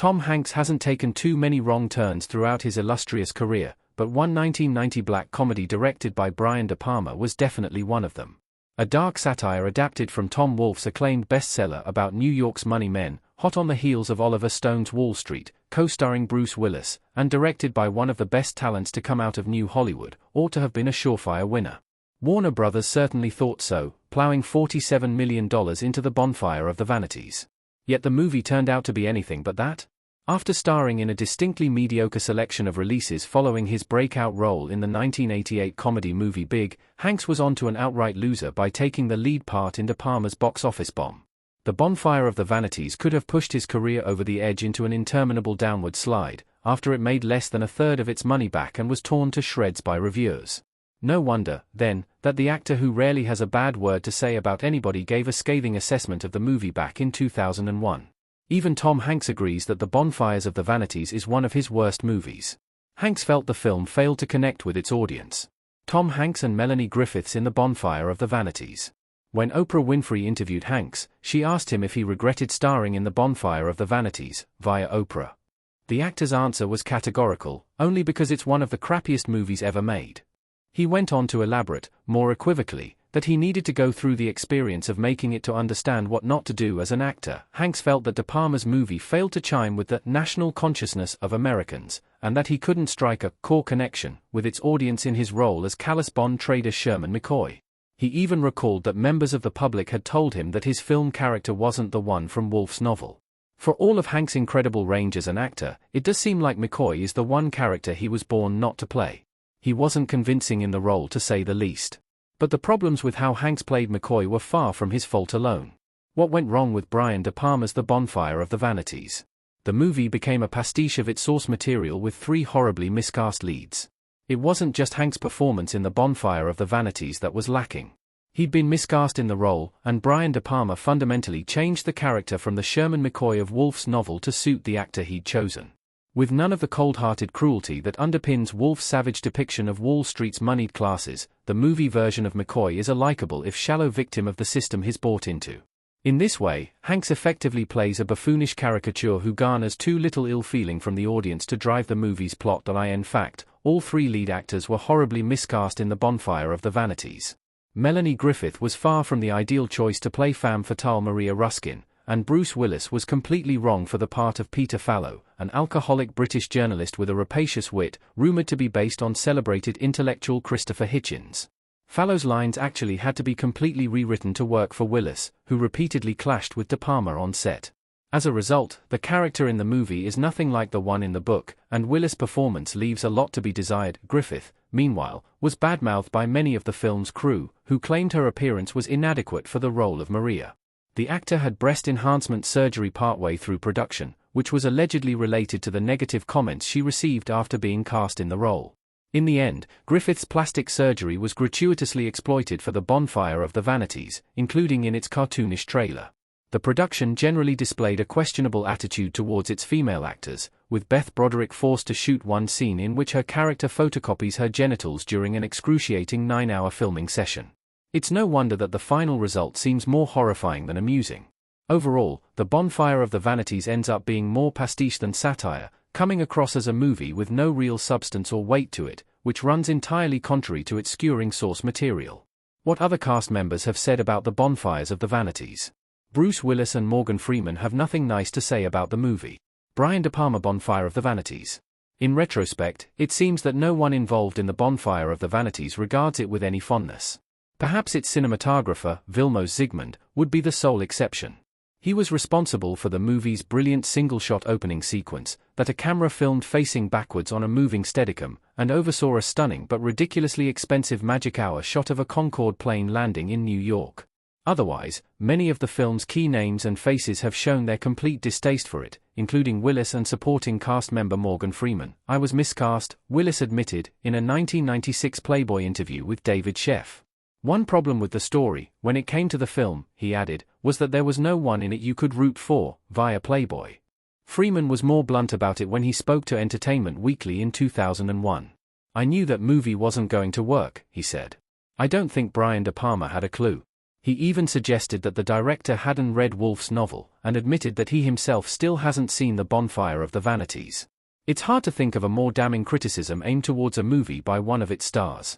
Tom Hanks hasn't taken too many wrong turns throughout his illustrious career, but one 1990 black comedy directed by Brian De Palma was definitely one of them. A dark satire adapted from Tom Wolfe's acclaimed bestseller about New York's money men, hot on the heels of Oliver Stone's Wall Street, co-starring Bruce Willis, and directed by one of the best talents to come out of New Hollywood, ought to have been a surefire winner. Warner Brothers certainly thought so, plowing $47 million into the bonfire of the vanities. Yet the movie turned out to be anything but that. After starring in a distinctly mediocre selection of releases following his breakout role in the 1988 comedy movie Big, Hanks was on to an outright loser by taking the lead part in De Palma's box office bomb. The Bonfire of the Vanities could have pushed his career over the edge into an interminable downward slide, after it made less than a third of its money back and was torn to shreds by reviewers. No wonder, then, that the actor who rarely has a bad word to say about anybody gave a scathing assessment of the movie back in 2001. Even Tom Hanks agrees that The Bonfires of the Vanities is one of his worst movies. Hanks felt the film failed to connect with its audience. Tom Hanks and Melanie Griffiths in The Bonfire of the Vanities. When Oprah Winfrey interviewed Hanks, she asked him if he regretted starring in The Bonfire of the Vanities, via Oprah. The actor's answer was categorical, only because it's one of the crappiest movies ever made. He went on to elaborate, more equivocally, that he needed to go through the experience of making it to understand what not to do as an actor. Hanks felt that De Palma's movie failed to chime with the national consciousness of Americans, and that he couldn't strike a core connection with its audience in his role as callous bond trader Sherman McCoy. He even recalled that members of the public had told him that his film character wasn't the one from Wolfe's novel. For all of Hanks' incredible range as an actor, it does seem like McCoy is the one character he was born not to play. He wasn't convincing in the role, to say the least. But the problems with how Hanks played McCoy were far from his fault alone. What went wrong with Brian De Palma's The Bonfire of the Vanities? The movie became a pastiche of its source material with 3 horribly miscast leads. It wasn't just Hanks' performance in The Bonfire of the Vanities that was lacking. He'd been miscast in the role, and Brian De Palma fundamentally changed the character from the Sherman McCoy of Wolfe's novel to suit the actor he'd chosen. With none of the cold-hearted cruelty that underpins Wolfe's savage depiction of Wall Street's moneyed classes, the movie version of McCoy is a likable if shallow victim of the system he's bought into. In this way, Hanks effectively plays a buffoonish caricature who garners too little ill feeling from the audience to drive the movie's plot. In fact, all 3 lead actors were horribly miscast in The Bonfire of the Vanities. Melanie Griffith was far from the ideal choice to play femme fatale Maria Ruskin, and Bruce Willis was completely wrong for the part of Peter Fallow, an alcoholic British journalist with a rapacious wit, rumoured to be based on celebrated intellectual Christopher Hitchens. Fallow's lines actually had to be completely rewritten to work for Willis, who repeatedly clashed with De Palma on set. As a result, the character in the movie is nothing like the one in the book, and Willis' performance leaves a lot to be desired. Griffith, meanwhile, was badmouthed by many of the film's crew, who claimed her appearance was inadequate for the role of Maria. The actor had breast enhancement surgery partway through production, which was allegedly related to the negative comments she received after being cast in the role. In the end, Griffith's plastic surgery was gratuitously exploited for The Bonfire of the Vanities, including in its cartoonish trailer. The production generally displayed a questionable attitude towards its female actors, with Beth Broderick forced to shoot one scene in which her character photocopies her genitals during an excruciating 9-hour filming session. It's no wonder that the final result seems more horrifying than amusing. Overall, The Bonfire of the Vanities ends up being more pastiche than satire, coming across as a movie with no real substance or weight to it, which runs entirely contrary to its skewering source material. What other cast members have said about The Bonfires of the Vanities? Bruce Willis and Morgan Freeman have nothing nice to say about the movie. Brian De Palma Bonfire of the Vanities. In retrospect, it seems that no one involved in The Bonfire of the Vanities regards it with any fondness. Perhaps its cinematographer, Vilmos Zsigmond, would be the sole exception. He was responsible for the movie's brilliant single-shot opening sequence, that a camera filmed facing backwards on a moving Steadicam, and oversaw a stunning but ridiculously expensive magic hour shot of a Concorde plane landing in New York. Otherwise, many of the film's key names and faces have shown their complete distaste for it, including Willis and supporting cast member Morgan Freeman. "I was miscast," Willis admitted, in a 1996 Playboy interview with David Sheff. One problem with the story, when it came to the film, he added, was that there was no one in it you could root for, via Playboy. Freeman was more blunt about it when he spoke to Entertainment Weekly in 2001. "I knew that movie wasn't going to work," he said. "I don't think Brian De Palma had a clue. He even suggested that the director hadn't read Woolf's novel, and admitted that he himself still hasn't seen The Bonfire of the Vanities. It's hard to think of a more damning criticism aimed towards a movie by one of its stars.